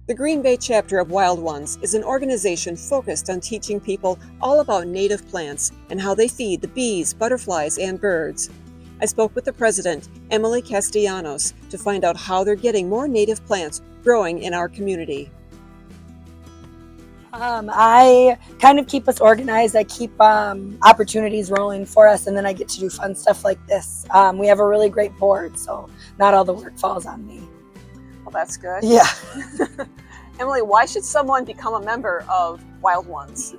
The Green Bay chapter of Wild Ones is an organization focused on teaching people all about native plants and how they feed the bees, butterflies, and birds. I spoke with the president, Emily Castellanos, to find out how they're getting more native plants growing in our community. I kind of keep us organized. I keep opportunities rolling for us, and then I get to do fun stuff like this. We have a really great board, so not all the work falls on me. Well, that's good. Yeah. Emily, why should someone become a member of Wild Ones?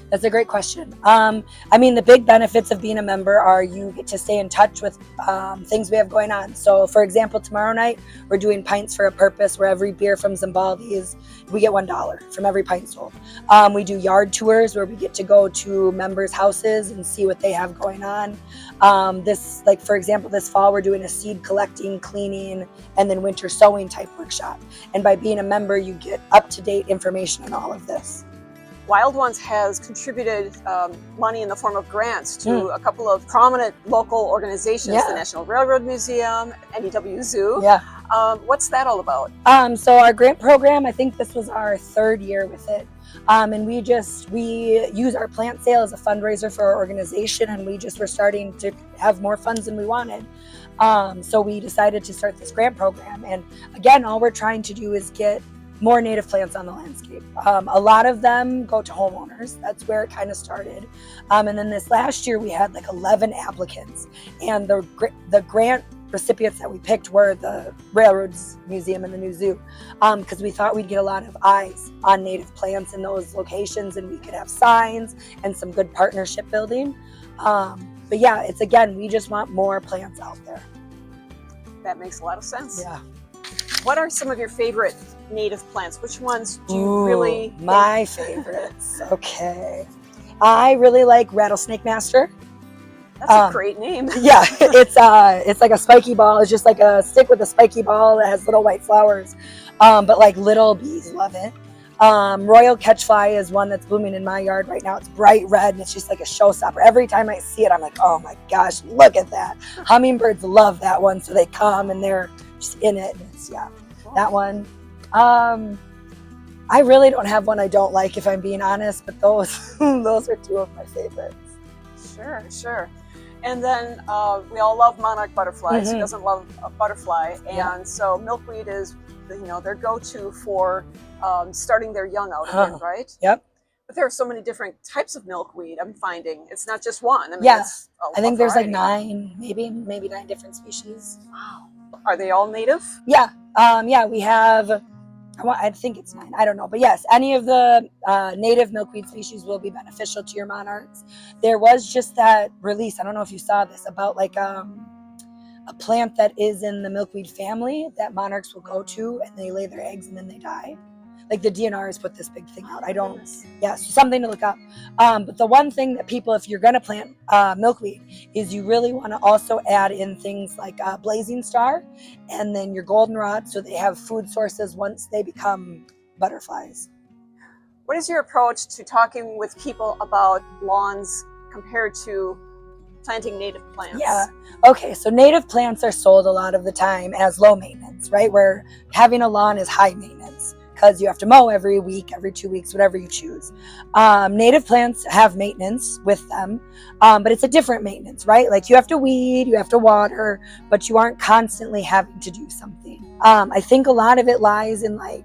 That's a great question. The big benefits of being a member are you get to stay in touch with things we have going on. So, for example, tomorrow night, we're doing Pints for a Purpose, where every beer from Zimbaldi's, we get $1 from every pint sold. We do yard tours where we get to go to members' houses and see what they have going on. For example, this fall, we're doing a seed collecting, cleaning, and then winter sowing type workshop. And by being a member, you get up-to-date information on all of this. Wild Ones has contributed money in the form of grants to a couple of prominent local organizations, the National Railroad Museum, NEW Zoo. Yeah. What's that all about? So our grant program, I think this was our third year with it. And we use our plant sale as a fundraiser for our organization, and we just were starting to have more funds than we wanted. So we decided to start this grant program. And again, all we're trying to do is get more native plants on the landscape. A lot of them go to homeowners. That's where it kind of started. And then this last year we had like 11 applicants, and the grant recipients that we picked were the Railroads Museum and the new zoo, because we thought we'd get a lot of eyes on native plants in those locations, and we could have signs and some good partnership building. But yeah, we just want more plants out there. That makes a lot of sense. Yeah. What are some of your favorite native plants? Which ones do you really think? My favorites. Okay. I really like Rattlesnake Master. That's a great name. Yeah, it's like a spiky ball. It's just like a stick with a spiky ball that has little white flowers. But like little bees love it. Royal Catchfly is one that's blooming in my yard right now. It's bright red and it's just like a showstopper. Every time I see it, I'm like, oh my gosh, look at that. Hummingbirds love that one, so they come and they're just in it. And it's, that one. I really don't have one I don't like, if I'm being honest, but those are two of my favorites. Sure. And then we all love monarch butterflies. Who doesn't love a butterfly? And so milkweed is, their go-to for starting their young out again, right? Yep. But there are so many different types of milkweed. I'm finding it's not just one. I think there's like 9, maybe 9 different species. Wow. Are they all native? Yeah. We have. I think it's 9. I don't know. But yes, any of the native milkweed species will be beneficial to your monarchs. There was just that release, I don't know if you saw this, about like a plant that is in the milkweed family that monarchs will go to, and they lay their eggs and then they die. Like the DNR has put this big thing out. So something to look up. But the one thing that people, if you're going to plant milkweed, is you really want to also add in things like blazing star and then your goldenrod, so they have food sources once they become butterflies. What is your approach to talking with people about lawns compared to planting native plants? Yeah. Okay. So native plants are sold a lot of the time as low maintenance, right? Where having a lawn is high maintenance, because you have to mow every week, every 2 weeks, whatever you choose. Native plants have maintenance with them, but it's a different maintenance, right? Like you have to weed, you have to water, but you aren't constantly having to do something. I think a lot of it lies in like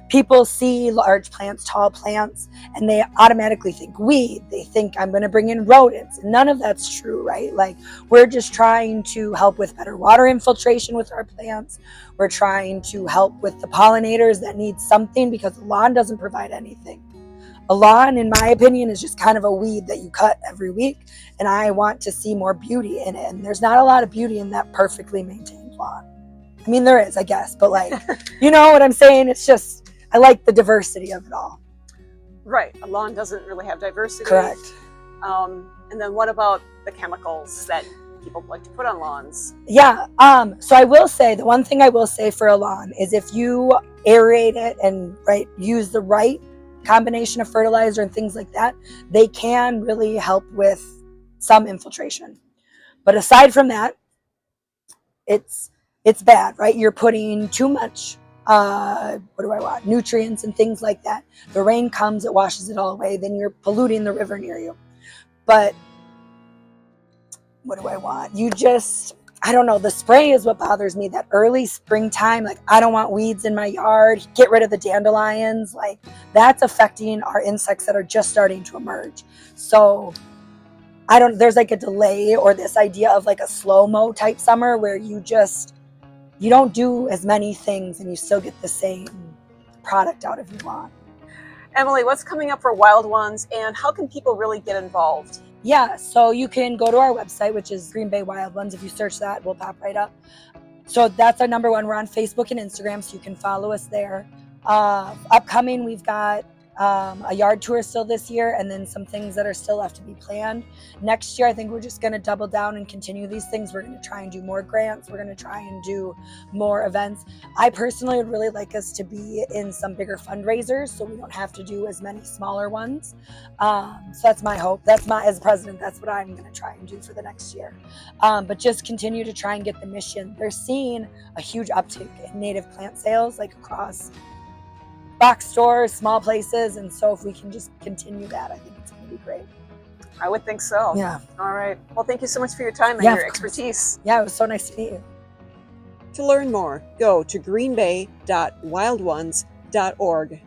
people see large plants, tall plants, and they automatically think weed. They think I'm going to bring in rodents. None of that's true, right? Like we're just trying to help with better water infiltration with our plants. We're trying to help with the pollinators that need something, because the lawn doesn't provide anything. A lawn, in my opinion, is just kind of a weed that you cut every week, and I want to see more beauty in it. And there's not a lot of beauty in that perfectly maintained lawn. I mean, there is, I guess, but like, you know what I'm saying? It's just, I like the diversity of it all. Right. A lawn doesn't really have diversity. Correct. And then what about the chemicals that people like to put on lawns? Yeah. So I will say, the one thing I will say for a lawn is if you aerate it and use the right combination of fertilizer and things like that, they can really help with some infiltration. But aside from that, it's bad, right? You're putting too much what do I want? Nutrients and things like that. The rain comes, it washes it all away. Then you're polluting the river near you. But what do I want? I don't know. The spray is what bothers me. That early springtime, like I don't want weeds in my yard. Get rid of the dandelions. Like that's affecting our insects that are just starting to emerge. So there's like a delay or this idea of like a slow-mo type summer where you don't do as many things and you still get the same product out if you want. Emily, what's coming up for Wild Ones and how can people really get involved? Yeah, so you can go to our website, which is Green Bay Wild Ones. If you search that, we'll pop right up. So that's our number one. We're on Facebook and Instagram, so you can follow us there. Upcoming, we've got a yard tour still this year, and then some things that are still left to be planned. Next year, I think we're just going to double down and continue these things. We're going to try and do more grants. We're going to try and do more events. I personally would really like us to be in some bigger fundraisers so we don't have to do as many smaller ones. So that's my hope. As president, that's what I'm going to try and do for the next year. But just continue to try and get the mission. They're seeing a huge uptick in native plant sales, like across box stores, small places, and so if we can just continue that, I think it's going to be great. I would think so. Yeah. All right. Well, thank you so much for your time and your expertise. Yeah, it was so nice to meet you. To learn more, go to greenbay.wildones.org.